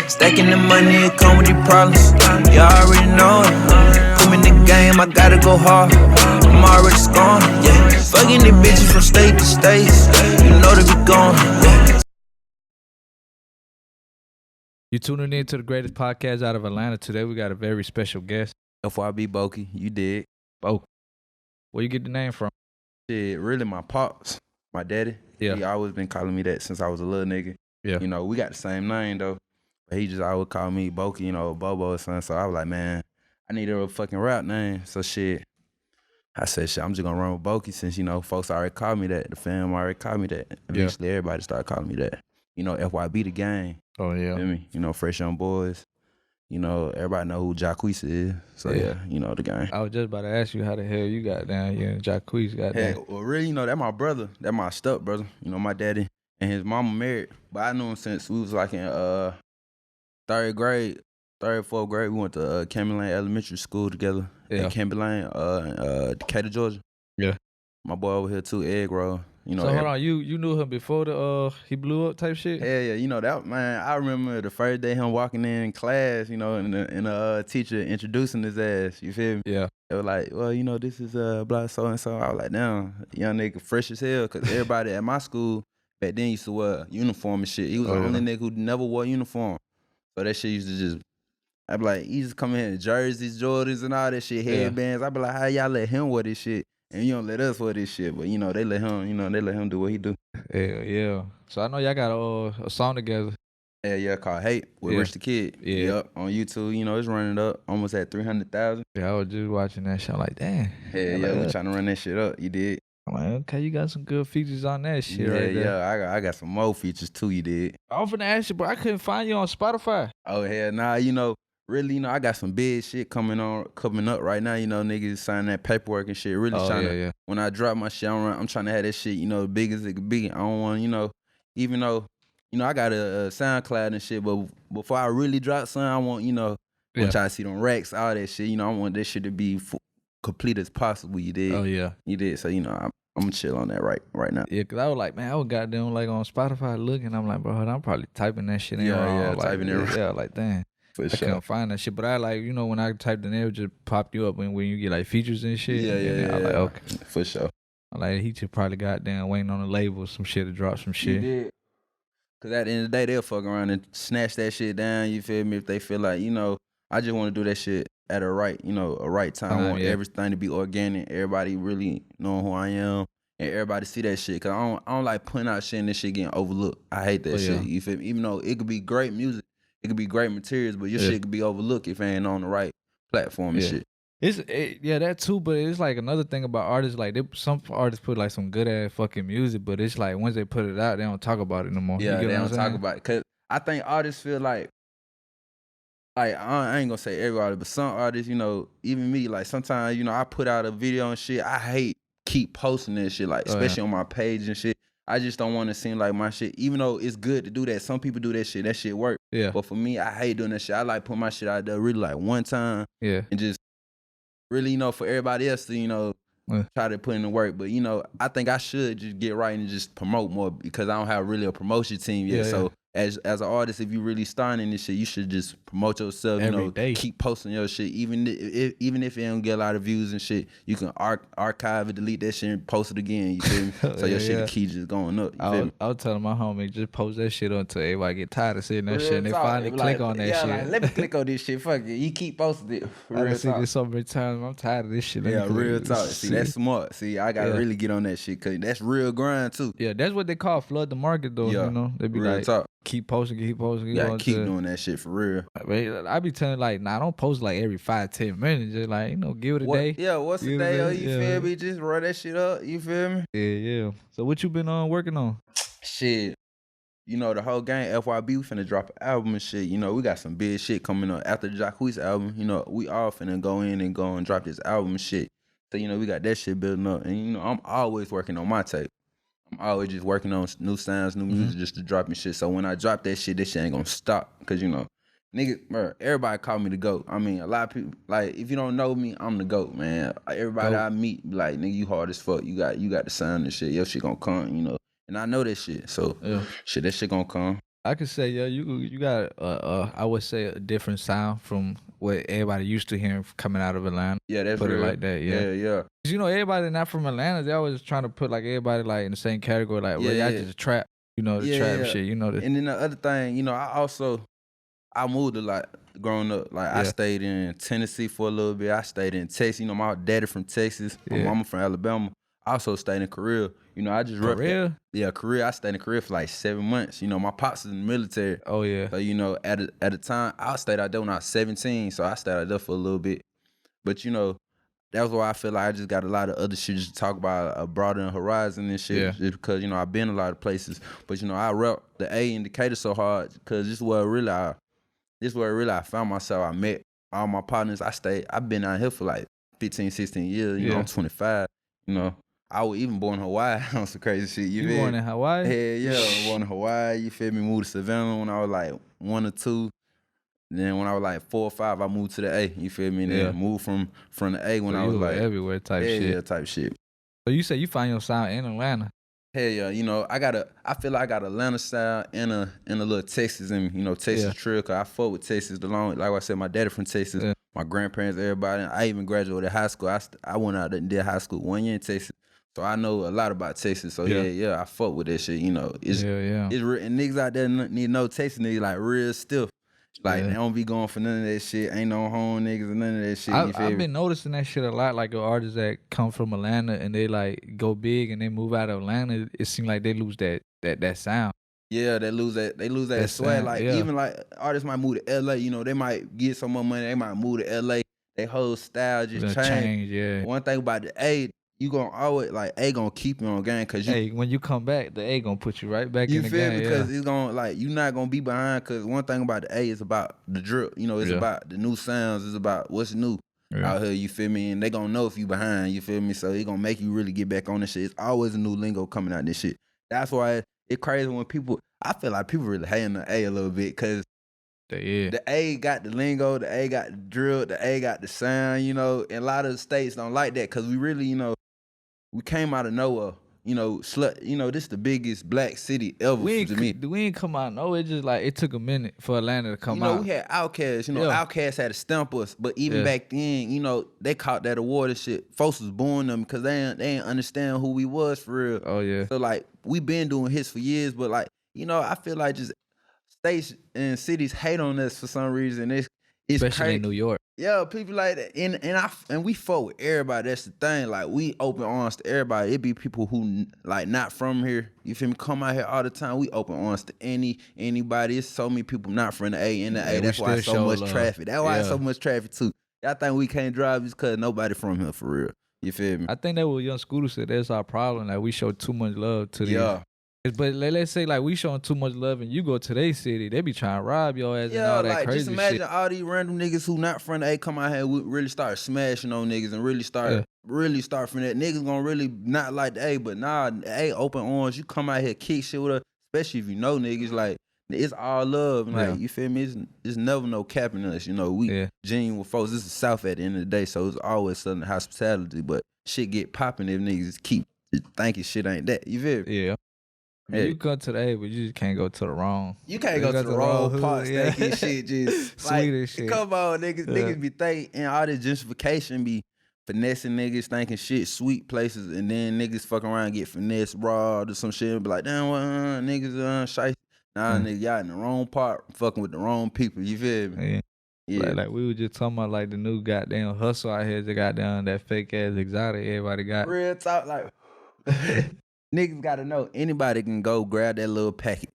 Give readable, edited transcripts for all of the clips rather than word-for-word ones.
Stacking the money, it come with the problems. You already know it. Put me in the game, I gotta go hard. I'm already scoring, yeah. Fucking the bitches from state to state. You know they be gone, yeah. You tuning in to the greatest podcast out of Atlanta. Today we got a very special guest. FYB Boakie, you did. Boakie. Where you get the name from? Shit, really my pops, my daddy. Yeah. He always been calling me that since I was a little nigga. Yeah. You know, we got the same name though. But he just always called me Boakie, you know, Bobo or something. So I was like, man, I need a fucking rap name. So shit, I said, shit, I'm just gonna run with Boakie since, you know, folks already called me that. The fam already called me that. Eventually everybody started calling me that. You know, FYB the gang. Oh, yeah. Feel me? You know, Fresh Young Boys. You know, everybody know who Jacquees is. So, yeah, you know, the gang. I was just about to ask you how the hell you got down here and Jacquees got down. Hey, well, really, you know, that my brother. That my step brother. You know, my daddy and his mama married. But I knew him since we was like in third, fourth grade. We went to Campbell Lane Elementary School together. Yeah. At Campbell Lane, Decatur, Georgia. Yeah. My boy over here too, egg roll. You know, so hold on, you knew him before he blew up type shit? Yeah, you know that man. I remember the first day him walking in class, you know, and the teacher introducing his ass. You feel me? Yeah. They were like, well, you know, this is blah so and so. I was like, damn, young nigga, fresh as hell, cause everybody at my school back then used to wear uniform and shit. He was the only nigga who never wore uniform, so that shit used to just. I'd be like, he just come in jerseys, Jordans, and all that shit, headbands. I'd be like, how y'all let him wear this shit? And you don't let us wear this shit, but you know they let him do what he do. Yeah. So I know y'all got a song together. Yeah, called Hate with Rich the Kid. Yeah. Yep, on YouTube, you know, it's running up almost at 300,000. Yeah, I was just watching that shit. I'm like, damn. Yeah, we trying to run that shit up. You did. I'm like, okay, you got some good features on that shit right there. Yeah, I got some more features too. You did. I was finna ask you, but I couldn't find you on Spotify. Oh hell nah, you know. Really, you know, I got some big shit coming up right now. You know, niggas signing that paperwork and shit. Really trying to. When I drop my shit, I'm trying to have that shit, you know, big as it could be. I don't want, you know, even though, you know, I got a SoundCloud and shit, but before I really drop something, I want, you know, try to see them racks, all that shit. You know, I want that shit to be complete as possible. You did. Oh yeah, you did. So you know, I'm gonna chill on that right now. Yeah, cause I was like, man, I was goddamn like on Spotify looking. I'm like, bro, I'm probably typing that shit in wrong. Yeah, like, typing it wrong. Yeah, like damn. For I sure. couldn't find that shit, but I like, you know, when I typed in there, it just popped you up when you get like features and shit. Yeah. I was like, okay. For sure. I'm like, he just probably got down waiting on the label, some shit to drop some shit. He did. Cause at the end of the day, they'll fuck around and snatch that shit down. You feel me? If they feel like, you know, I just want to do that shit at a right time. I want everything to be organic. Everybody really knowing who I am. And everybody see that shit. Cause I don't like putting out shit and this shit getting overlooked. I hate that shit. You feel me? Even though it could be great music. It could be great materials, but your shit could be overlooked if it ain't on the right platform and shit. That too, but it's like another thing about artists, like some artists put like some good ass fucking music, but it's like once they put it out, they don't talk about it no more. Yeah, they don't talk about it. Cause I think artists feel like I ain't gonna say every artist, but some artists, you know, even me, like sometimes, you know, I put out a video and shit, I hate keep posting that shit, like especially on my page and shit. I just don't want to seem like my shit, even though it's good to do that. Some people do that shit work. Yeah. But for me, I hate doing that shit. I like put my shit out there really like one time. Yeah. And just really, you know, for everybody else to, you know, try to put in the work. But, you know, I think I should just get right and just promote more because I don't have really a promotion team yet. So as an artist, if you really starting this shit, you should just promote yourself, every day. Keep posting your shit. Even if it don't get a lot of views and shit, you can archive and delete that shit and post it again. You feel me? So your shit keep just going up. I was telling my homie, just post that shit until everybody get tired of seeing that shit and they finally click on that shit. Like, let me click on this shit. Fuck it. You keep posting it. I see this so many times. I'm tired of this shit. Real talk. See, that's smart. See, I gotta really get on that shit because that's real grind too. Yeah, that's what they call flood the market though. You know, they be real like, talk. Keep posting. Yeah, keep doing that shit for real. I be telling like, nah, don't post like every 5-10 minutes. Just like, you know, give it a day. Yeah, what's a day? You feel me? Just run that shit up. You feel me? Yeah. So what you been working on? Shit. You know, the whole gang, FYB, we finna drop an album and shit. You know, we got some big shit coming up after the Jacquees album. You know, we all finna go and drop this album and shit. So, you know, we got that shit building up. And, you know, I'm always working on my tape. I'm always just working on new sounds, new music, just to drop and shit. So when I drop that shit ain't gonna stop. Cause, you know, nigga, bro, everybody call me the GOAT. I mean, a lot of people, like, if you don't know me, I'm the GOAT, man. Everybody I meet, be like, nigga, you hard as fuck. You got the sound and shit. Your shit gonna come, you know. And I know that shit. So, shit, that shit gonna come. I could say, yeah, you got I would say a different sound from what everybody used to hearing coming out of Atlanta. Yeah, that's Put it real. like that, yeah. Yeah, yeah. 'Cause, everybody not from Atlanta, they always trying to put like everybody like in the same category, like, Yeah, well, y'all yeah. just trap, the Yeah, trap yeah. shit, the And then the other thing, I moved a lot growing up. Like I Yeah. stayed in Tennessee for a little bit. I stayed in Texas. My daddy from Texas. My Yeah. mama from Alabama. I also stayed in Korea. I just For real? Yeah, Korea. I stayed in Korea for like 7 months. My pops is in the military. Oh yeah. So, at the time, I stayed out there when I was 17. So I stayed out there for a little bit. But that's why I feel like I just got a lot of other shit just to talk about, a broader horizon and shit. Yeah. Just because, I've been a lot of places. But, I rep the A indicator so hard because this is where really I found myself. I met all my partners. I've been out here for like 15, 16 years. Yeah. I'm 25. I was even born in Hawaii on some crazy shit. You feel born me? in Hawaii? Hell yeah, I was born in Hawaii. You feel me? Moved to Savannah when I was like 1 or 2. Then when I was like 4 or 5, I moved to the A. You feel me? And Yeah. then moved from the A when So I you was were like everywhere type shit. yeah, type shit. So you say you find your sound in Atlanta. Hell yeah, I feel like I got Atlanta style and a little Texas in me, Texas Yeah. trill, cause I fuck with Texas the long, like I said, my daddy from Texas, Yeah. my grandparents, everybody. I even graduated high school. I went out and did high school 1 year in Texas, so I know a lot about Texas. So Yeah. yeah, I fuck with that shit. It's Yeah. it's real, and niggas out there need to know Texas niggas like real stiff. Like Yeah. they don't be going for none of that shit. Ain't no home niggas or none of that shit. You feel I've me? been noticing that shit a lot, like artists that come from Atlanta and they like go big and they move out of Atlanta. It seems like they lose that sound. Yeah, they lose that That swag. sound, Like yeah. even like artists might move to LA, they might get some more money, they might move to LA. Their whole style just Gonna change. change, yeah. One thing about the A, you gonna always like A gonna keep you on game cause you Hey, when you come back, the A gonna put you right back you in the feel game. me? Because Yeah. it's gonna like you not gonna be behind. Cause one thing about the A is about the drip. It's Yeah. about the new sounds. It's about what's new Yeah. out here. You feel me? And they gonna know if you behind. You feel me? So it gonna make you really get back on this shit. It's always a new lingo coming out this shit. That's why it's crazy when people. I feel like people really hating the A little bit because Yeah. the A got the lingo, the A got the drill, the A got the sound. And a lot of the states don't like that because we really, we came out of nowhere. This the biggest black city ever to me. We ain't come out. No, it just like it took a minute for Atlanta to come out. We had Outkast. Yeah. Outkast had to stamp us, but even Yeah. back then, they caught that award and shit. Folks was booing them because they ain't understand who we was for real. Oh yeah. So like we been doing hits for years, but like I feel like just states and cities hate on us for some reason. It's Especially crazy. in New York. Yeah, people like that, and we fuck with everybody. That's the thing. Like we open arms to everybody. It be people who like not from here. You feel me? Come out here all the time. We open arms to anybody. It's so many people not from the A in the A. Yeah, we That's why still so show much love. traffic. That's why Yeah. so much traffic too. Y'all think we can't drive just cause nobody from here for real. You feel me? I think that what Young Scooter said. That's our problem. Like we show too much love to these. Yeah. But let's say like we showing too much love and you go to their city, they be trying to rob your ass and Yeah, all that like crazy just imagine shit. all these random niggas who not from the A come out here and really start smashing on niggas and really start from that. Niggas gonna really not like the A, but nah, the A open arms. You come out here kick shit with us, especially if you know niggas. Like it's all love. And, like you feel me? It's never no capping us. We genuine with folks. This is the South at the end of the day, so it's always Southern hospitality. But shit get popping if niggas keep thinking shit ain't that. You feel me? Yeah. Hey. You come to the A, but you just can't go to the wrong. You can't go to the wrong parts. yeah. Thinking shit just Sweet as shit. Come on, niggas. Niggas be thinking, and all this gentrification be finessing niggas, thinking shit sweet places, and then niggas fucking around and get finessed, robbed or some shit, and be like, damn, what, niggas, shite. Nah, nigga, y'all in the wrong part, fucking with the wrong people. You feel me? Yeah. Yeah. Like we were just talking about like the new goddamn hustle out here. They got down that fake ass exotic everybody got. Real talk, like niggas gotta know anybody can go grab that little packet.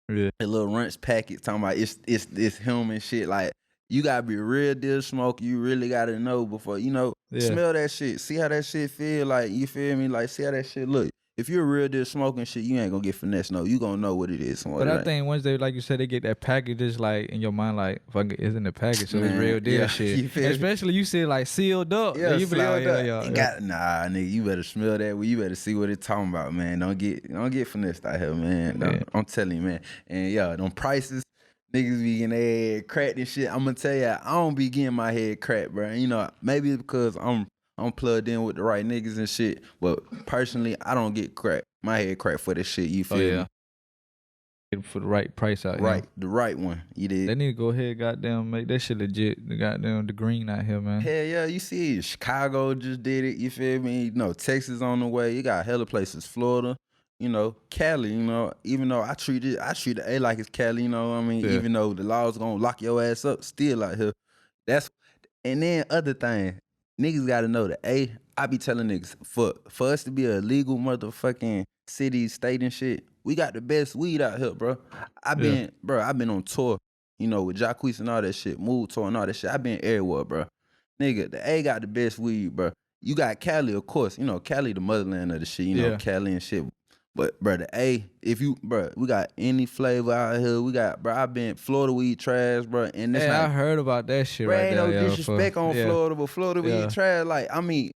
Yeah. That little ranch packet talking about it's him and shit. Like you gotta be a real deal smoker. You really gotta know before smell that shit. See how that shit feel. Like you feel me? Like see how that shit look. If you're a real deal smoking shit, you ain't gonna get finesse. No, you gonna know what it is. But I think once they, like you said, they get that package, just like in your mind, like fuck it, it's in the package, so it's real deal shit. Especially you see like sealed up. Yeah, you be like, nah, nigga, you better smell that. You better see what it's talking about, man. Don't get finessed out here, man. I'm telling you, man. And them prices, niggas be getting their head cracked and shit. I'm gonna tell you, I don't be getting my head cracked, bro. Maybe it's because I'm plugged in with the right niggas and shit, but personally, I don't get cracked. My head cracked for this shit. You feel me? for the right price out right, here. the right one. You They did. need to go ahead, goddamn, make that shit legit. The goddamn the green out here, man. Hell yeah, you see, Chicago just did it. You feel me? You know, Texas on the way. You got hella places, Florida. You know, Cali. You know, even though I treat the A like it's Cali. You know what I mean? Yeah. Even though the law's gonna lock your ass up, still out here. That's and then other thing, niggas gotta know that I be telling niggas for us to be a legal motherfucking city, state and shit, we got the best weed out here, bro. I've been on tour, you know, with Jacquees and all that shit, Mood Tour and all that shit. I've been everywhere, bro. Nigga, the A got the best weed, bro. You got Cali, of course. You know, Cali the motherland of the shit, you know, Cali and shit. But bro, the A, if you, bro, we got any flavor out here. We got, bro, I've been Florida weed trash, bro, and this I heard about that shit bro, right ain't there. no disrespect on Florida, but Florida Yeah. weed trash. Like, I mean,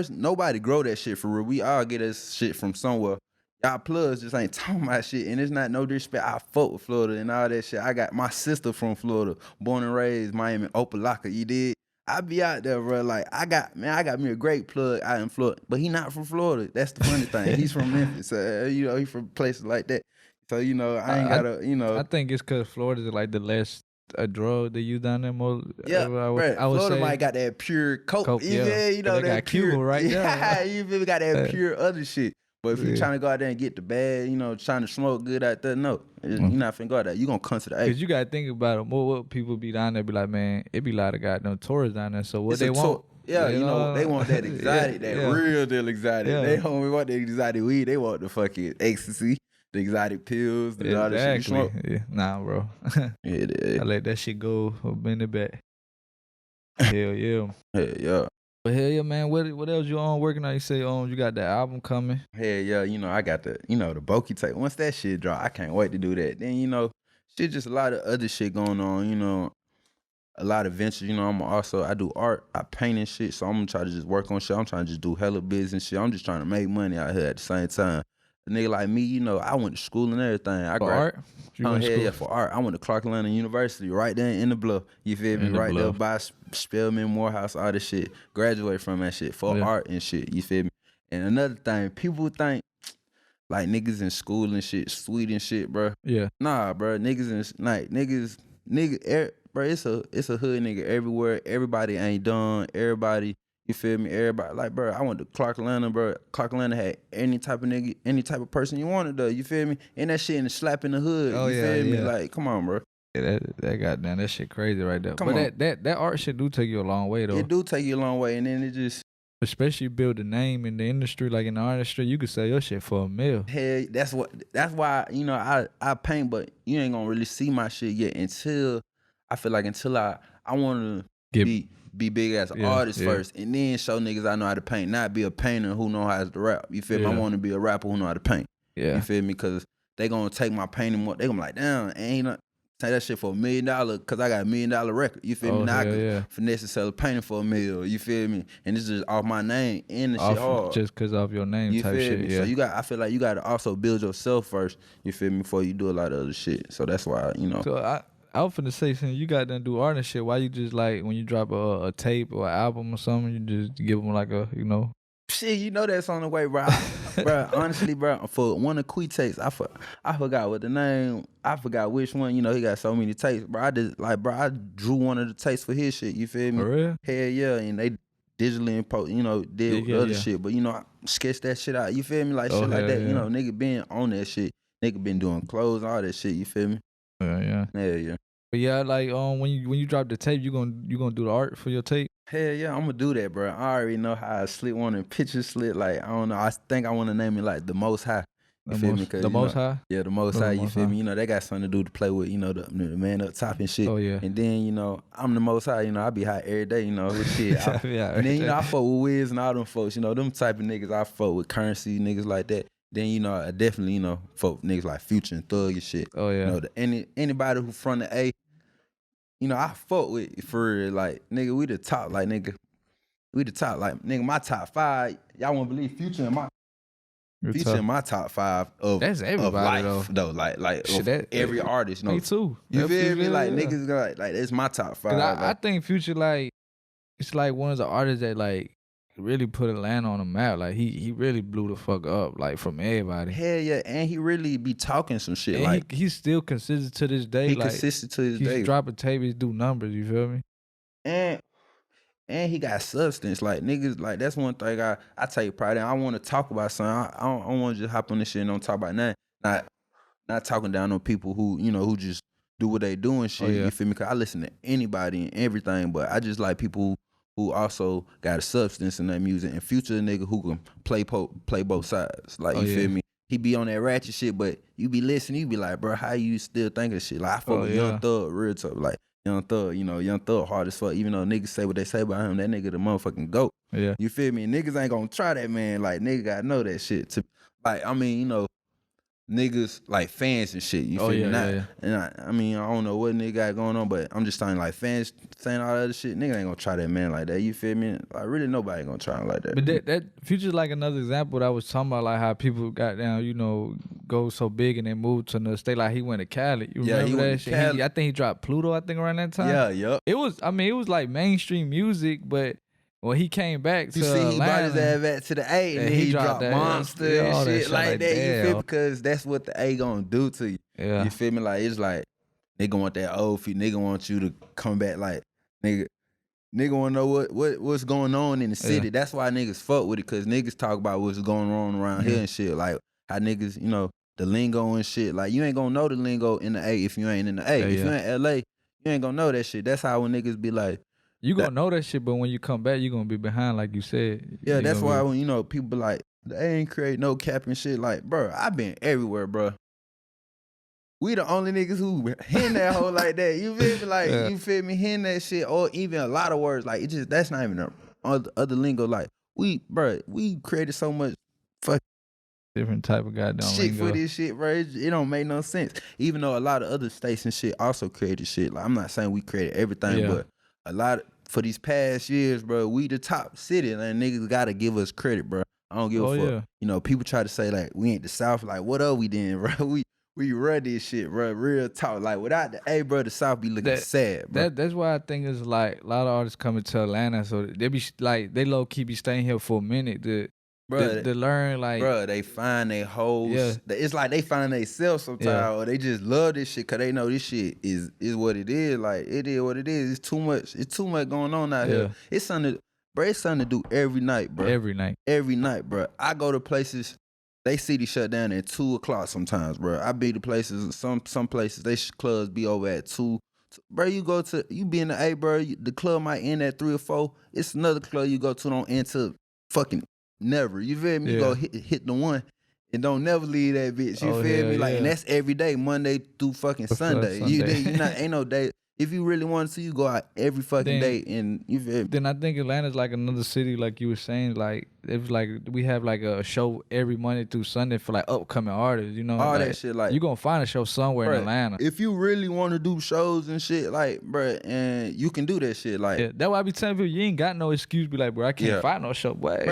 nobody grow that shit for real. We all get that shit from somewhere. Y'all plugs just ain't talking about shit, and it's not no disrespect. I fuck with Florida and all that shit. I got my sister from Florida, born and raised Miami, Opelika. You did. I be out there, bro. Like I got me a great plug out in Florida, but he not from Florida. That's the funny thing. He's from Memphis. You know, he from places like that. So you know, I ain't gotta. You know, I think it's cause Florida's like the less drug they use down there more. Yeah, I would Florida say. might got that pure coke. You yeah. feel, you know, They that got Cuba pure, right there. Yeah, you feel, got that pure other shit. But if you trying to go out there and get the bad, you know, trying to smoke good out there, no, you're not finna go out there. You gonna come to the A. Cause you gotta think about it. More what people be down there be like, man, it be a lot of goddamn tourists down there. So what It's they want? Yeah, you know, they want that exotic, real deal exotic. Yeah. They don't want the exotic weed. They want the fucking ecstasy, the exotic pills, and all that shit you smoke. Yeah. Nah, bro. Yeah, I let that shit go in the back. Hell yeah. Hell yeah. But hell yeah, man. What else you on working on? You say you got that album coming. Hell yeah, you know, I got the Boakie tape. Once that shit drop, I can't wait to do that. Then, you know, shit, just a lot of other shit going on, you know, a lot of ventures, you know. I do art, I paint and shit, so I'm gonna try to just work on shit. I'm trying to just do hella business shit. I'm just trying to make money out here at the same time. A nigga like me, you know, I went to school and everything. For art? Yeah, for art. I went to Clark Atlanta University right there in the bluff. You feel me? Right there by Spelman, Morehouse, all this shit. Graduate from that shit for art and shit. You feel me? And another thing, people think like niggas in school and shit, sweet and shit, bro. Yeah. Nah, bro. Nigga, bro. It's a hood nigga everywhere. Everybody ain't done. Everybody. You feel me? Everybody, like, bro, I went to Clark Atlanta, bro. Clark Atlanta had any type of nigga, any type of person you wanted, though. You feel me? And that shit in the slap in the hood. You feel me? Like, come on, bro. Yeah, that goddamn, that shit crazy right there. Come on. That art shit do take you a long way, though. It do take you a long way, and then it just... Especially build a name in the industry, like in the artistry, you could sell your shit for $1 million. Hey, that's why, you know, I paint, but you ain't gonna really see my shit yet until I want to be big as an artist first, and then show niggas I know how to paint. Not be a painter who know how to rap. You feel me? I want to be a rapper who know how to paint. Yeah. You feel me? Because they gonna take my painting more. They gonna be like, damn, ain't take that shit for $1 million because I got $1 million record. You feel me? Now I can finesse and sell a painting for $1 million. You feel me? And this is off my name and the shit hard. Just because of your name you type feel shit. Me? Yeah. So I feel like you got to also build yourself first. You feel me? Before you do a lot of other shit. So that's why, you know. So I was finna say, since you got done do art and shit, why you just like when you drop a tape or an album or something, you just give them like a, you know. Shit, you know that's on the way, bro. Bro, honestly, bro, for one of Quee tapes, I forgot what the name, I forgot which one, you know, he got so many tapes, bro. I drew one of the tapes for his shit, you feel me? For real? Hell yeah, and they digitally imposed, you know, did other shit, but you know, I sketched that shit out, you feel me? Like shit like that, you know, nigga been on that shit, nigga been doing clothes, all that shit, you feel me? Yeah. But yeah, like when you drop the tape, you gonna do the art for your tape? Hell yeah, I'm gonna do that, bro. I already know how I slit one of the pictures slit. Like, I don't know. I think I want to name it like the Most High. You feel me? The Most High? Yeah, the Most High. You feel me? You know, they got something to do to play with. You know, the man up top and shit. Oh yeah. And then you know, I'm the Most High. You know, I be high every day. You know, with shit. And then you know, I fuck with Wiz and all them folks. You know, them type of niggas. I fuck with Currency niggas like that. Then you know, I definitely fuck with niggas like Future and Thug and shit. Oh yeah. You know, anybody who from the A. You know, I fuck with for real. Like nigga, we the top. Like nigga. We the top, like nigga, my top 5. Y'all won't believe Future in my top 5 of that's everybody of life, though. Like shit, every artist. Me too. You feel me? Like niggas like it's my top 5. I think Future like it's like one of the artists that like really put Atlanta on the map. Like he really blew the fuck up, like from everybody. Hell yeah, and he really be talking some shit. And Like he's still consistent to this day. he Like consistent to his he's day, dropping tape, he's do numbers. You feel me? and he got substance. Like niggas, like that's one thing I take pride in. I want to talk about something. I don't want to just hop on this shit and don't talk about nothing. Not talking down on people who who just do what they do and shit. Oh, yeah. You feel me? Cause I listen to anybody and everything, but I just like people who also got a substance in their music. And Future a nigga who can play both sides. Like, Oh, you yeah. feel me? He be on that ratchet shit, but you be listening, you be like, bro, how you still thinking shit? Like, I fuck Oh, with yeah. Young Thug, real tough. Like, Young Thug, Young Thug hard as fuck. Even though niggas say what they say about him, that nigga the motherfucking GOAT. Yeah. You feel me? Niggas ain't gonna try that, man. Like, nigga gotta know that shit. Like, I mean, niggas like fans and shit. You Oh, feel yeah, me? yeah. And I mean, I don't know what nigga got going on, but I'm just saying like fans saying all that other shit. Nigga ain't gonna try that man like that. You feel me? Like really nobody gonna try him like that. But that Future's like another example that I was talking about, like how people got down, go so big and then moved to another state. Like he went to Cali. You Yeah, he remember went that to shit? Cali. I think he dropped Pluto, I think, around that time. Yeah, yup. It was like mainstream music, but when he came back to You see, he brought his Atlanta, ass back to the A, and Yeah, then he he dropped dropped that, Monster yeah, all and that shit shit like like that. You that, feel? yo. Because that's what the A gonna do to you. Yeah. You feel me? Like it's like nigga want that old feet. Nigga want you to come back like nigga want to know what's going on in the city. Yeah. That's why niggas fuck with it, because niggas talk about what's going on around here Mhm. and shit. Like how niggas, the lingo and shit. Like you ain't gonna know the lingo in the A if you ain't in the A. Yeah, If you yeah. ain't LA, you ain't gonna know that shit. That's how when niggas be like, You gonna know that shit, but when you come back, you gonna be behind, like you said. yeah, You that's gonna why be- when people be like, they ain't create no cap and shit. Like, bro, I been everywhere, bro. We the only niggas who hitting that hoe like that. You feel me? Like, Yeah. you feel me? Hitting that shit, or even a lot of words. Like, it just, that's not even other lingo. Like, we created so much fuck different type of goddamn shit lingo. for this shit, bro. It don't make no sense. Even though a lot of other states and shit also created shit. Like, I'm not saying we created everything, Yeah. but a lot for these past years, bro, we the top city, and niggas gotta give us credit, bro. I don't give Oh, a fuck. yeah. People try to say like we ain't the South. Like, what are we then, bro? We run this shit, bro. Real talk. Like without the A, bro, the South be looking sad, bro. That's why I think it's like a lot of artists coming to Atlanta, so they be like they low key be staying here for a minute to learn, like, bro, they find their hoes. Yeah. It's like they find themselves sometimes, Yeah. or they just love this shit because they know this shit is what it is. Like it is what it is. It's too much. It's too much going on out here. It's something, bro. It's something to do every night, bro. every night. Every night, bro. I go to places. They city shut down at 2:00 sometimes, bro. I be to places. Some places clubs be over at 2. Bro, you be in the A, bro. The club might end at 3 or 4. It's another club you go to don't end till fucking never. You feel me? You go hit the one and don't never leave that bitch. You Oh, feel hell me? Like, yeah. and that's every day, Monday through fucking Sunday. You ain't no day. If you really want to, you go out every fucking day, and you feel me? Then I think Atlanta's like another city, like you were saying, like it's like we have like a show every Monday through Sunday for like upcoming artists, All like, that shit, like you gonna find a show somewhere in Atlanta. If you really want to do shows and shit, like, bro, and you can do that shit, like. Yeah, that's why I be telling people you ain't got no excuse. Be like, bro, I can't find no show, boy.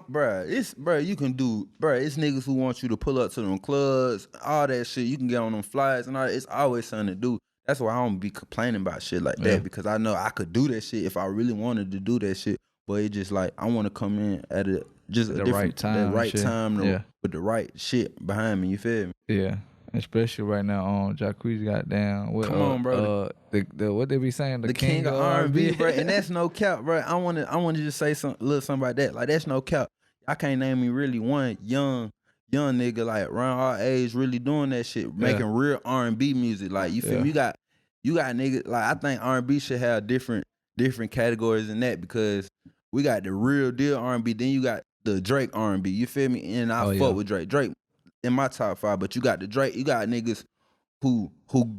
Bro, you can do, bro. It's niggas who want you to pull up to them clubs, all that shit. You can get on them flyers and all that. It's always something to do. That's why I don't be complaining about shit like that, because I know I could do that shit if I really wanted to do that shit. But it just like I want to come in at a different right time, the right shit. time, Yeah. with the right shit behind me. You feel me? Yeah, especially right now on Jacquees got down. With, Come on, bro. The what they be saying, the king of R&B, bro. And that's no cap, bro. I want to just say a little something about that. Like that's no cap. I can't name me really one young nigga like around our age really doing that shit, making real R&B music. Like you feel me? You got niggas like I think R&B should have different categories in that, because we got the real deal R&B, then you got the Drake R&B. You feel me? And I fuck with Drake. Drake in my top 5, but you got the Drake. You got niggas who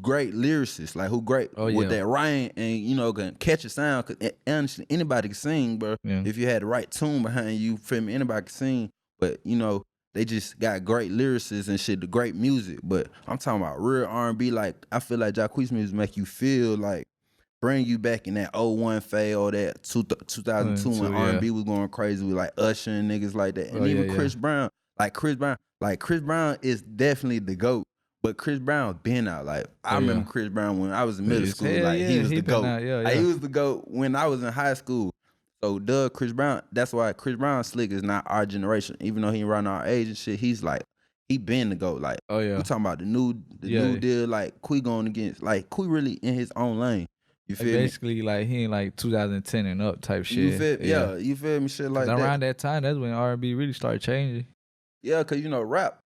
great lyricists, like who great with that rhyme and can catch a sound. Cause honestly, anybody can sing, bro. Yeah. If you had the right tune behind you, feel me? Anybody can sing, but they just got great lyricists and shit, the great music. But I'm talking about real R&B. Like I feel like Jacquees music make you feel like bring you back in that 01 phase or that 2002 when R&B was going crazy with like Usher and niggas like that. And even Chris Brown. Like Chris Brown is definitely the GOAT. But Chris Brown been out. Like I remember Chris Brown when I was in middle school. Like he was the GOAT. Like, he was the GOAT when I was in high school. So Doug, Chris Brown, that's why Chris Brown slick is not our generation. Even though he around our age and shit, he's like, he been the GOAT. Like, Oh yeah. we talking about the new deal, like Quee going against, like Quee really in his own lane. You Like feel me? basically, like he in like 2010 and up type shit. You feel, yeah, you feel me? Shit like that. Around that time, that's when R&B really started changing. Yeah, cause you know rap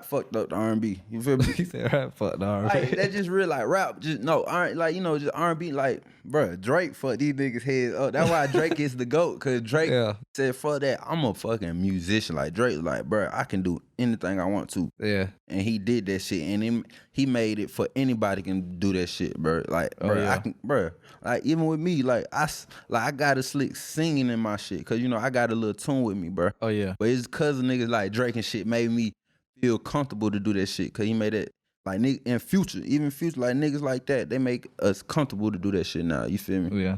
fucked up the R&B. You feel me? He said rap fuck the R&B. Like that just real like rap. Just no, like you know, just R&B. Like, bro, Drake fucked these niggas heads up. That's why Drake is the GOAT. Cause Drake said, "Fuck that, I'm a fucking musician." Like Drake, like, bro, I can do anything I want to. Yeah, and he did that shit, and he made it for anybody can do that shit, bro. Like, bro, I can, bro. Like even with me, like I got a slick singing in my shit, cause you know I got a little tune with me, bro. Oh yeah, but it's cause of niggas like Drake and shit made me feel comfortable to do that shit, cause he made it like nigga in future, like niggas like that, they make us comfortable to do that shit now. You feel me? Yeah.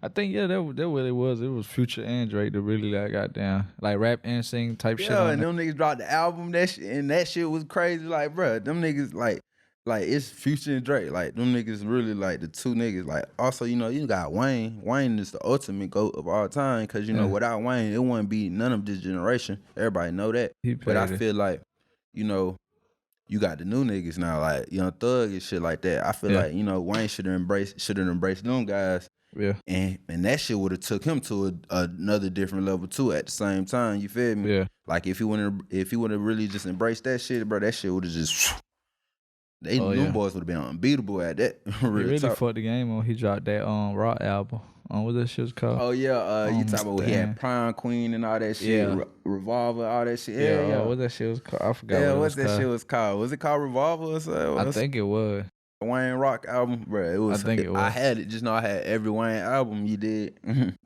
I think that what it was. It was Future and Drake that really like got down, like rap and sing type shit. Yeah, and them niggas dropped the album, that shit was crazy. Like, bro, them niggas like it's Future and Drake. Like them niggas really like the two niggas. Like also, you know, you got Wayne. Wayne is the ultimate GOAT of all time. Cause you know, without Wayne, it wouldn't be none of this generation. Everybody know that. But I feel like, you know, you got the new niggas now, like Young Thug and shit like that. I feel like, you know, Wayne should have embraced them guys. Yeah. And that shit would have took him to another different level too at the same time. You feel me? Yeah. Like if he would have really just embraced that shit, bro, that shit would have just them boys would have been unbeatable at that. He really fucked the game on. He dropped that Rock album. What that shit was called? Oh yeah, you talking about he had Prime Queen and all that shit, Revolver, all that shit. Yeah. What that shit was called? I forgot. Yeah, what that shit was called? Was it called Revolver or something? I think it was. Wayne Rock album, bro. It was. I think it was. I had it. Just know I had every Wayne album you did.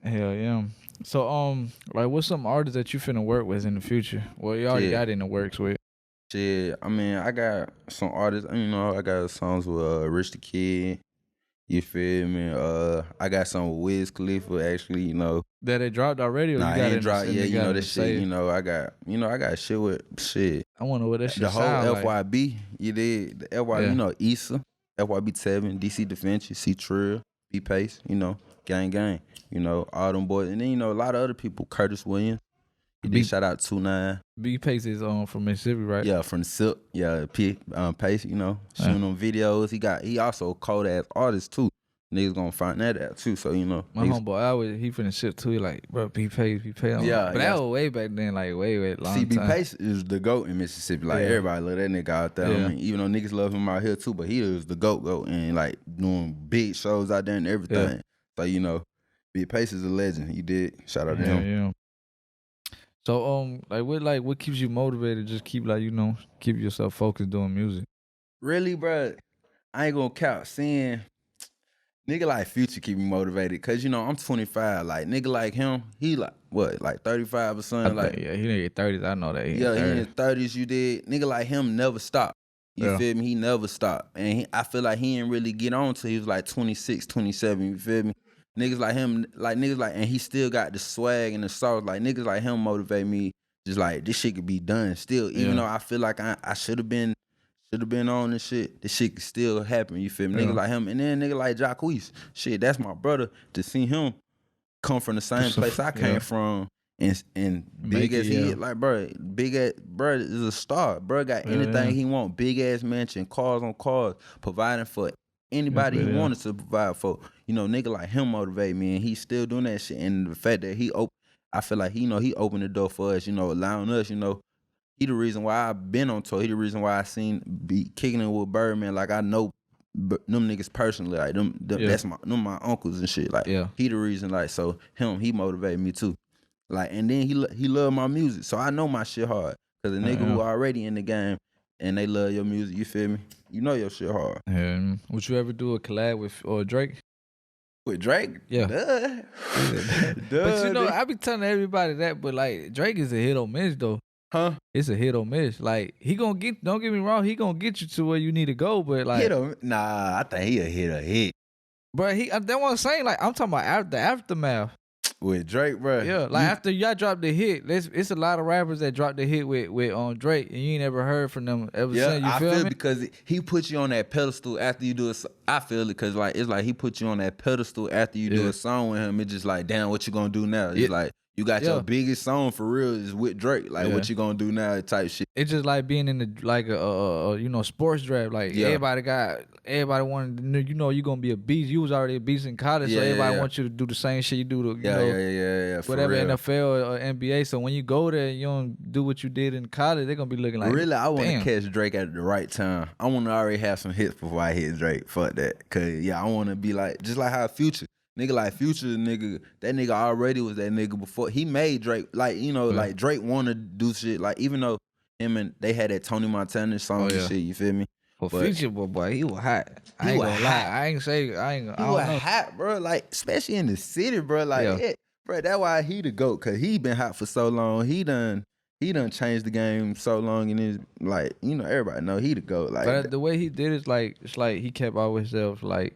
Hell yeah. So like, what's some artists that you finna work with in the future? Well, you already got in the works with. Shit, I mean, I got some artists. You know, I got songs with Rich the Kid. You feel me? I got some with Wiz Khalifa. Actually, you know. That it dropped already? Or nah, you got it dropped. Yeah, you know that shit. You know, I got shit with shit. I want to know what that shit the whole sound FYB. Like. You did the FYB. You know, Issa. FYB7, DC Da Vinci, C Trill, B Pace, you know, gang, you know, all them boys. And then, you know, a lot of other people, Curtis Williams. He did shout out 2-9. B Pace is from Mississippi, right? Yeah, from the Silk. Yeah, Pace, you know, shooting them videos. He also a cold ass artist too. Niggas gonna find that out too. So, you know. My homeboy, he finna shit too. He like, bro, B Pace. Yeah. But that was way back then, like way long time. B Pace is the GOAT in Mississippi. Like everybody love that nigga out there. I mean, even though niggas love him out here too, but he is the GOAT and like doing big shows out there and everything. Yeah. So, you know, B Pace is a legend. He did. Shout out to him. Yeah. So what keeps you motivated? Just keep keep yourself focused doing music. Really, bro, I ain't gonna count seeing nigga like Future keep me motivated, cause you know I'm 25. Like nigga like him, he like what, like 35 or something. Like he in his 30s. I know that. He in his 30s. You did. Nigga like him never stopped. You feel me? He never stopped, and I feel like he didn't really get on till he was like 26, 27. You feel me? Niggas like him, and he still got the swag and the sauce. Like niggas like him motivate me. Just like this shit could be done still, even though I feel like I should have been on this shit. This shit could still happen. You feel me? Nigga like him, and then nigga like Jacquees. Shit, that's my brother. To see him come from the same place I came from, and big as he is, like bro, is a star. Bro got anything he want. Big ass mansion, cars on cars, providing for anybody he wanted to provide for. You know, nigga like him motivate me, and he's still doing that shit. And the fact that I feel like he opened the door for us. You know, allowing us. You know. He the reason why I've been on tour. He the reason why I seen be kicking it with Birdman. Like I know them niggas personally. Like them that's my uncles and shit. Like he the reason. Like so he motivated me too. Like and then he love my music. So I know my shit hard. Cause a nigga who already in the game and they love your music. You feel me? You know your shit hard. Yeah. Would you ever do a collab with Drake? With Drake? Yeah. Duh. But you know I be telling everybody that. But like Drake is a hit or miss though. Huh? It's a hit or miss. Like he gonna get. Don't get me wrong. He gonna get you to where you need to go. But like, I think he a hit. Bro, that's what I'm saying. Like I'm talking about the aftermath. With Drake, bro. Yeah, like after y'all dropped the hit, it's a lot of rappers that dropped the hit with Drake, and you ain't never heard from them ever since. You I feel feel me? because he put you on that pedestal after you do I feel it because like it's like he put you on that pedestal after you do a song with him. It's just like, damn, what you gonna do now? It's like you got your biggest song for real is with Drake. Like what you gonna do now? Type shit. It's just like being in the like a sports draft. Like everybody wanted to know, you gonna be a beast. You was already a beast in college, so everybody wants you to do the same shit you do to whatever NFL or NBA. So when you go there, you don't do what you did in college. They're gonna be looking like, really, I want to damn. catch Drake at the right time. I want to already have some hits before I hit Drake. Fuck that, cause I want to be like just like how Future. Nigga like Future, that nigga already was that nigga before he made Drake. Like, like Drake wanna do shit. Like even though him and they had that Tony Montana song and shit, you feel me? Well, Future, boy, he was hot. I ain't gonna lie. He was hot, bro. Like, especially in the city, bro. Like, bro, that's why he the GOAT, cause he been hot for so long. He done changed the game so long, and it's like, everybody know he the GOAT. Like, but the way he did it, it's like he kept all himself like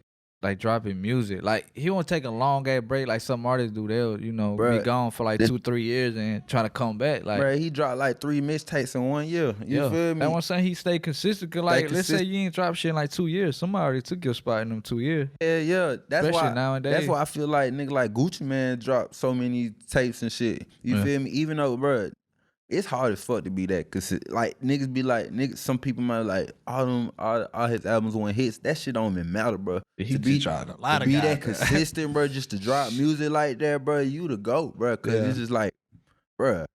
dropping music. Like he won't take a long ass break like some artists do. They'll, be gone for like 2-3 years and try to come back. Like, bro, he dropped like 3 mixtapes in 1 year. You feel me? That's what I'm saying. He stayed consistent. Cause like, let's say you ain't dropped shit in like 2 years. Somebody already took your spot in them 2 years. Yeah. That's especially why nowadays. That's why I feel like nigga like Gucci Man dropped so many tapes and shit. You feel me? Even though, bro, it's hard as fuck to be that, cause like niggas be like some people might like all his albums went hits. That shit don't even matter, bro. He just tried a lot to of be guys, that consistent, bro. Just to drop music like that, bro. You the GOAT, bro. Cause it's just like, bro.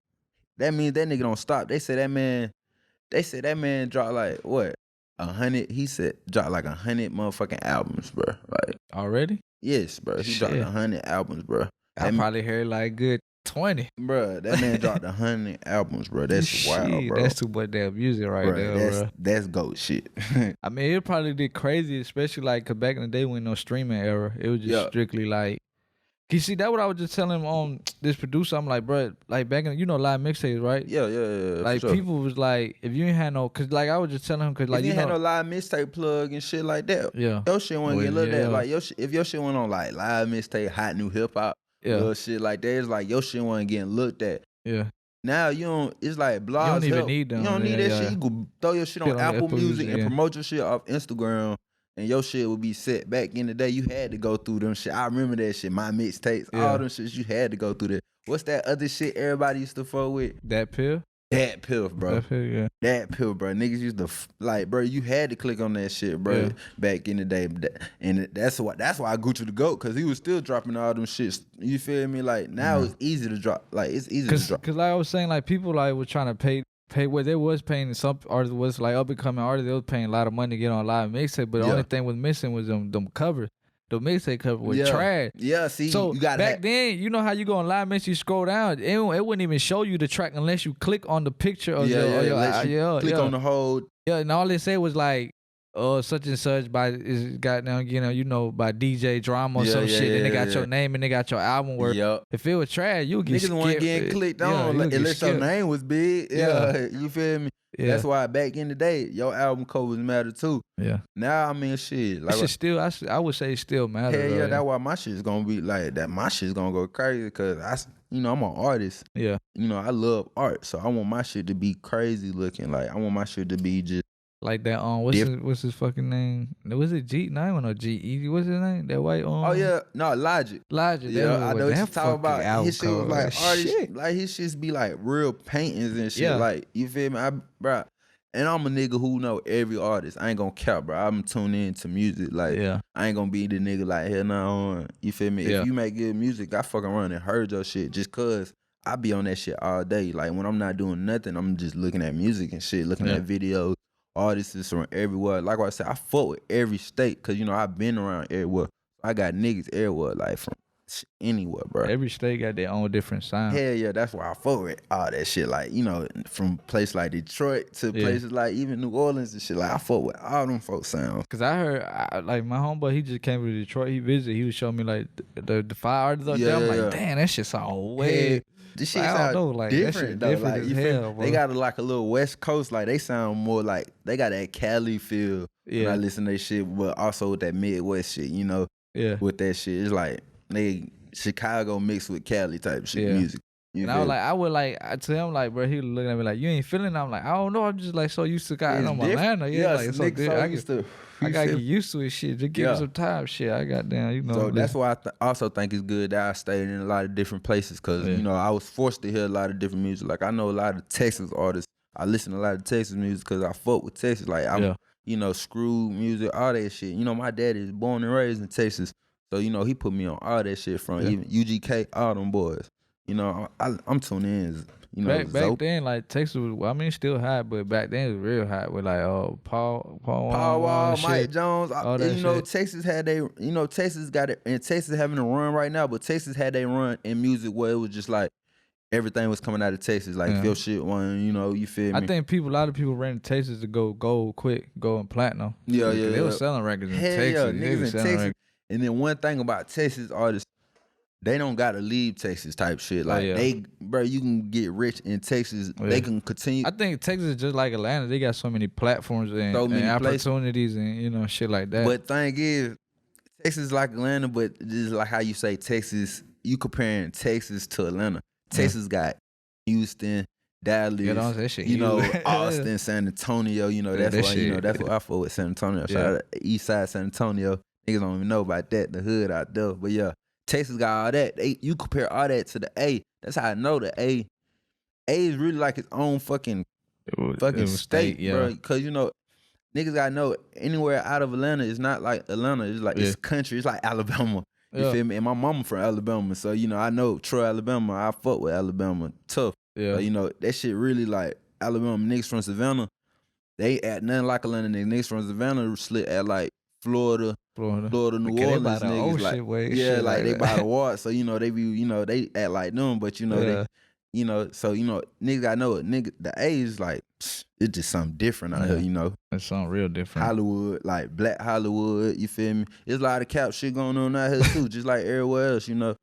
That means that nigga don't stop. They said that man dropped like what 100. He said dropped like 100 motherfucking albums, bro. Like already? Yes, bro. He dropped 100 albums, bro. I probably heard like good 20. Bro, that man dropped 100 albums, bro. That's wild, bro. That's too much damn music right there, bro. That's GOAT shit. I mean, it probably did crazy, especially like, cause back in the day when no streaming era, it was just strictly like, you see, that what I was just telling him on this producer. I'm like, bro, like back in, live mixtapes, right? Yeah. Like people was like, if you ain't had no, cause like I was just telling him, cause like if you had no live mixtape plug and shit like that, your shit wasn't getting looked at. Like if your shit went on like live mixtape, hot new hip hop, little shit like that, it's like your shit wasn't getting looked at. Yeah. Now you don't. It's like blogs. You don't even need them. You don't need that shit. You can throw your shit on Apple Music and promote your shit off Instagram. And your shit would be set. Back in the day, you had to go through them shit. I remember that shit. My mixtapes, all them shits, you had to go through that. What's that other shit everybody used to fuck with? That pill? That pill, bro. That pill, yeah. That pill, bro. Niggas used to like, bro. You had to click on that shit, bro. Back in the day, and that's why Gucci the GOAT, cause he was still dropping all them shits. You feel me? Like now it's easy to drop. Like it's easy to drop. Cause like I was saying, like people like were trying to pay what they was paying. Some artists was like up and coming artists. They was paying a lot of money to get on live mixtape, but the only thing was missing was them covers. The mixtape cover was trash. Yeah, see, so you got back then, you know how you go on live mix, you scroll down, it wouldn't even show you the track unless you click on the picture of click on the whole. Yeah, and all they say was like, such and such by is goddamn, by DJ Drama or some shit. And they got your name and they got your album work. If it was trash, you get niggas want getting clicked on unless your name was big. You feel me? Yeah. That's why back in the day, your album covers matter too. Yeah. Now I mean, shit. Like shit still, I would say it still matters. Hell yeah, that's why my shit's gonna be like that. My shit's gonna go crazy because I'm an artist. Yeah. I love art, so I want my shit to be crazy looking. Like I want my shit to be just. Like that what's his fucking name? Was it G? No, I don't know G. What's his name? That white Oh yeah, no Logic. Logic. Yeah, I know what you talking about. His shit was like artist, like his shit be like real paintings and shit. Yeah. Like you feel me, bro. And I'm a nigga who know every artist. I ain't gonna cap, bro. I'm tuned into music. Like I ain't gonna be the nigga like hell no. You feel me? If you make good music, I fucking run and heard your shit just cause I be on that shit all day. Like when I'm not doing nothing, I'm just looking at music and shit, looking at videos. Artists from everywhere. Like I said, I fuck with every state because, I've been around everywhere. I got niggas everywhere, like from anywhere, bro. Every state got their own different sound. Hell yeah, that's why I fuck with all that shit. Like, from places like Detroit to places like even New Orleans and shit. Like, I fuck with all them folk sounds. Because I heard, like, my homeboy, he just came to Detroit. He visited. He was showing me, like, the 5 artists up there. I'm like, damn, that shit sound way... This shit sound different though. Like you feel, they got like a little West Coast, like they sound more like they got that Cali feel when I listen to their shit, but also with that Midwest shit, with that shit. It's like they Chicago mixed with Cali type shit music. And I tell him like, bro, he was looking at me like, you ain't feeling it? I'm like, I don't know, I'm just like so used to God, I'm Atlanta. Yeah, like it's so different. I gotta get used to it shit. Just give it some time, shit. I got down, you know. So that's why I also think it's good that I stayed in a lot of different places, cause you know I was forced to hear a lot of different music. Like I know a lot of Texas artists. I listen to a lot of Texas music because I fuck with Texas. Like I'm, you know, screw music, all that shit. You know, my daddy is born and raised in Texas, so you know he put me on all that shit from even UGK, all them boys. You know, I'm tuned in. You know, back then, like Texas was, I mean, it's still hot, but back then it was real hot with like Paul Wall, Mike shit, Jones. You know, Texas had they, you know, Texas got it, and Texas having a run right now, but Texas had they run in music where it was just like everything was coming out of Texas, like Phil shit one, you know, you feel me? I think a lot of people ran to Texas to go gold quick, go in platinum. Yeah. They were selling records in Texas. Yeah, niggas in Texas. And then one thing about Texas artists, they don't gotta leave Texas type shit. Like bro, you can get rich in Texas. They can continue. I think Texas is just like Atlanta. They got so many platforms and opportunities and you know shit like that. But thing is, Texas is like Atlanta, but just like how you say Texas, you comparing Texas to Atlanta. Texas got Houston, Dallas, you know, Austin, San Antonio. You know, that's why shit. You know that's what I fought with San Antonio. Shout out to East Side San Antonio. Niggas don't even know about that, the hood out there. But yeah, Texas got all that. You compare all that to the A. That's how I know the A. A is really like its own fucking state, bro. Because you know, niggas gotta know anywhere out of Atlanta is not like Atlanta. It's like it's country. It's like Alabama. You feel me? And my mama from Alabama, so you know I know Troy, Alabama. I fuck with Alabama tough. Yeah, so, you know that shit really like Alabama niggas from Savannah. They act nothing like Atlanta niggas. Niggas from Savannah slit at like Florida, New Orleans niggas like like they by the water. So you know they be they act like them, but you know they. You know, so you know, niggas gotta know it. Nigga, the A is like it's just something different out here. You know, it's something real different. Hollywood, like Black Hollywood. You feel me? There's a lot of cap shit going on out here too, just like everywhere else. You know,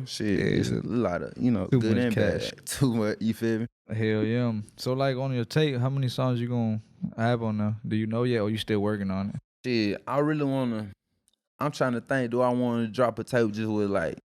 shit. It's a lot of good and bad. Too much. You feel me? Hell yeah. So like on your tape, how many songs you gonna have on there? Do you know yet, or you still working on it? Shit, I really wanna. I'm trying to think. Do I want to drop a tape just with like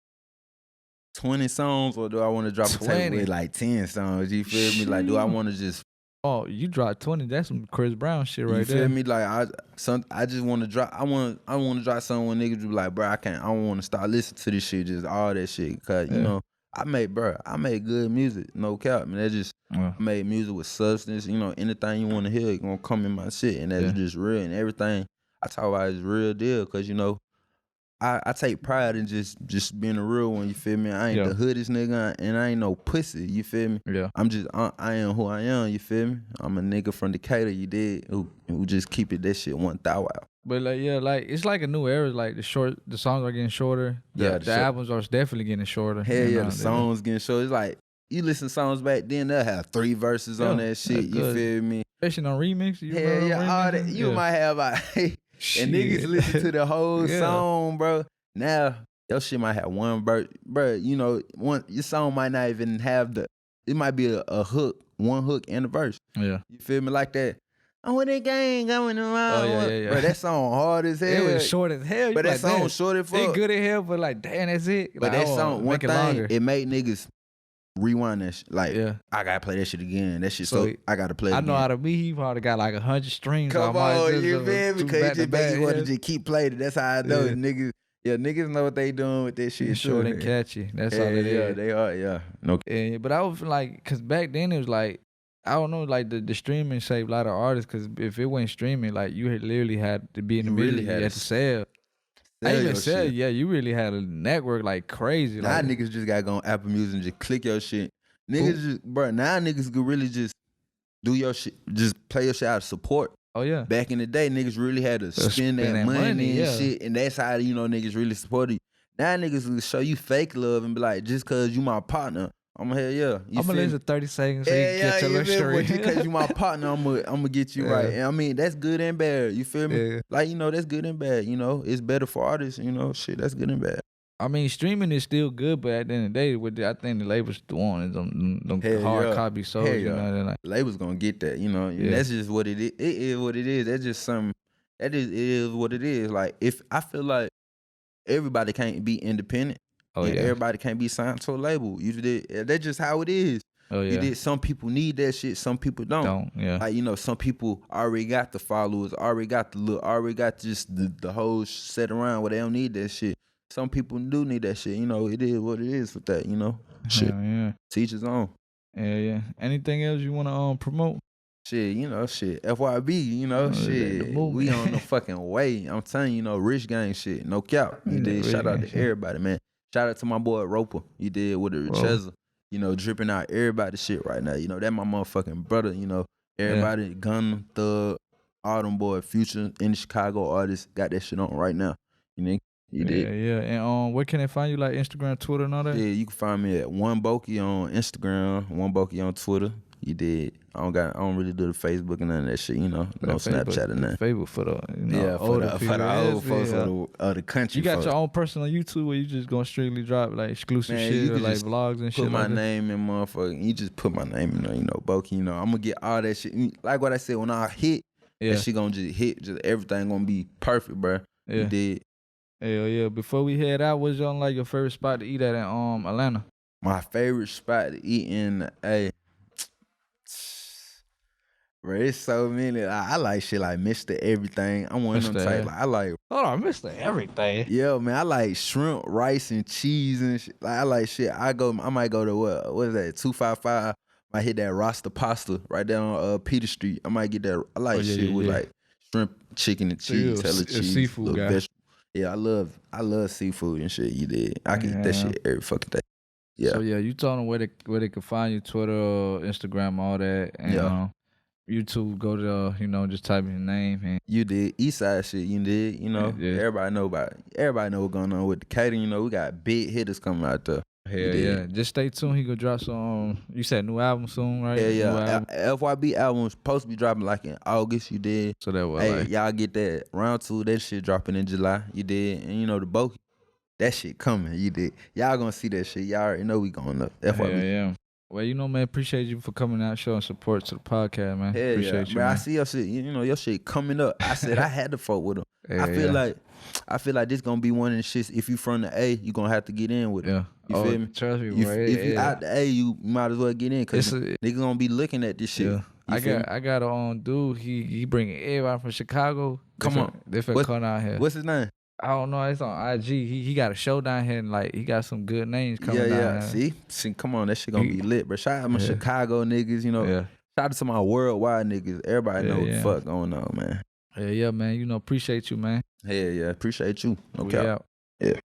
20 songs, or do I want to drop a tape with like 10 songs? You feel me? Like, do I want to just? Oh, you dropped 20. That's some Chris Brown shit right there. You feel me? Like I just want to drop. I want to drop something when niggas be like, bro, I don't want to start listening to this shit, just all that shit. Cause you know, I made good music, no cap. Man, that just I made music with substance. You know, anything you want to hear, it's gonna come in my shit, and that's just real. And everything I talk about is real deal. Cause you know. I take pride in just being a real one, you feel me? I ain't the hoodest nigga, and I ain't no pussy, you feel me? Yeah. I am who I am, you feel me? I'm a nigga from Decatur, you did, who just keep it that shit 1,000 out. But like it's like a new era. Like the songs are getting shorter. The albums are definitely getting shorter. Hell yeah, the songs getting shorter. It's like you listen to songs back then, they'll have 3 verses on that shit. You feel me? Especially on remix. All that. You might have and niggas listen to the whole song, bro. Now your shit might have one verse, bro. You know, your song might not even have it might be a hook, one hook and a verse. Yeah, you feel me? Like that. I'm with the gang going around. Oh yeah. Bro, that song hard as hell. It was short as hell. But that song short as fuck. It good as hell, but like damn, that's it. But that song, one thing, it made niggas rewind that shit. Like, I gotta play that shit again. That shit, so I gotta play it again. I know how to be. He probably got like 100 streams. Come on, you feel me? Because you just want to just keep playing it. That's how I know niggas. Yeah, niggas know what they doing with that shit. It's short and catchy. That's all it is. Yeah, they are. Yeah, no. But I was like, cause back then it was like, I don't know, like the streaming saved a lot of artists. Cause if it wasn't streaming, like you had literally had to be in the middle. You had to sell. I even said, you really had a network like crazy. Now niggas just gotta go on Apple Music and just click your shit. Niggas now niggas could really just do your shit, just play your shit out of support. Oh yeah. Back in the day, niggas really had to spend that money and shit, and that's how niggas really supported you. Now niggas will show you fake love and be like, just cause you my partner, I'm gonna I'm gonna listen 30 seconds so you can get your little story. Just cause you my partner, I'm gonna get you right. And I mean, that's good and bad. You feel me? Like, that's good and bad. It's better for artists. Shit, that's good and bad. I mean, streaming is still good, but at the end of the day, I think the labels want them hard copy songs. Like, labels gonna get that. That's just what it is. It is what it is. That's just something. It is what it is. Like, if I feel like everybody can't be independent. Everybody can't be signed to a label. That's just how it is. Some people need that shit, some people don't. Like, some people already got the followers, already got the look, already got just the whole set around where they don't need that shit. Some people do need that shit. It is what it is with that, Shit. Teach his own. Yeah. Anything else you want to promote? Shit, shit. FYB, shit. We on the fucking way. I'm telling you, rich gang shit. No cap. Shout out to everybody, man. Shout out to my boy Roper. You did with the Richeza. Dripping out everybody's shit right now. That my motherfucking brother, everybody, Gunna, Thug, all them boy, Future, in the Chicago artists, got that shit on right now. You did. Yeah. And where can they find you, like Instagram, Twitter, and all that? Yeah, you can find me at Boakie on Instagram, Boakie on Twitter. You did. I don't really do the Facebook and none of that shit, no Snapchat or nothing. Facebook for the for the old folks of the country. You got your own personal YouTube where you just gonna strictly drop like exclusive shit or like vlogs and shit. Put my name in, motherfucker. You just put my name in, Boakie. I'm gonna get all that shit. Like what I said, when I hit, that shit gonna just hit. Just everything gonna be perfect, bro. You did. Hell yeah. Before we head out, what's your favorite spot to eat at in Atlanta? My favorite spot to eat in bro, it's so many. I like shit like Mr. Everything. I'm one of them type. Like, I like. Hold on, Mr. Everything. Yeah, man. I like shrimp, rice, and cheese and shit. Like, I like shit. I might go to what is that? 255. Might hit that Rasta Pasta right down on Peter Street. I might get that. I like shit with like shrimp, chicken, and cheese, hella cheese, seafood guy. Vegetable. Yeah, I love seafood and shit. You did. I can eat that shit every fucking day. Yeah. So you told them where they can find you, Twitter, Instagram, all that, and YouTube. Go to just type in your name and you did Eastside shit. You did. Everybody know about it. Everybody know what's going on with the catering. We got big hitters coming out there. Hell yeah. Just stay tuned. He gonna drop some. You said new album soon, right? Yeah. FYB album was supposed to be dropping like in August. You did. So that was y'all get that round 2. That shit dropping in July. You did. And the Boakie, that shit coming. You did. Y'all gonna see that shit. Y'all already know we going up. FYB. Yeah. Well, man, appreciate you for coming out, showing support to the podcast, man. Appreciate you, man. I see your shit. Your shit coming up. I said I had to fuck with him. I feel like this gonna be one of the shits. If you from the A, you gonna have to get in with it. Yeah. You feel me? Trust me, bro. If you out the A, you might as well get in because niggas gonna be looking at this shit. Yeah. I got a dude. He bringing everybody from Chicago. Come on, they finna come out here. What's his name? I don't know. It's on IG. He got a show down here and like he got some good names coming down here. See, come on, that shit gonna be lit. But shout out my Chicago niggas. Shout out to my worldwide niggas. Everybody know what the fuck going on, man. Yeah, man. Appreciate you, man. Yeah, appreciate you. No cap. Yeah.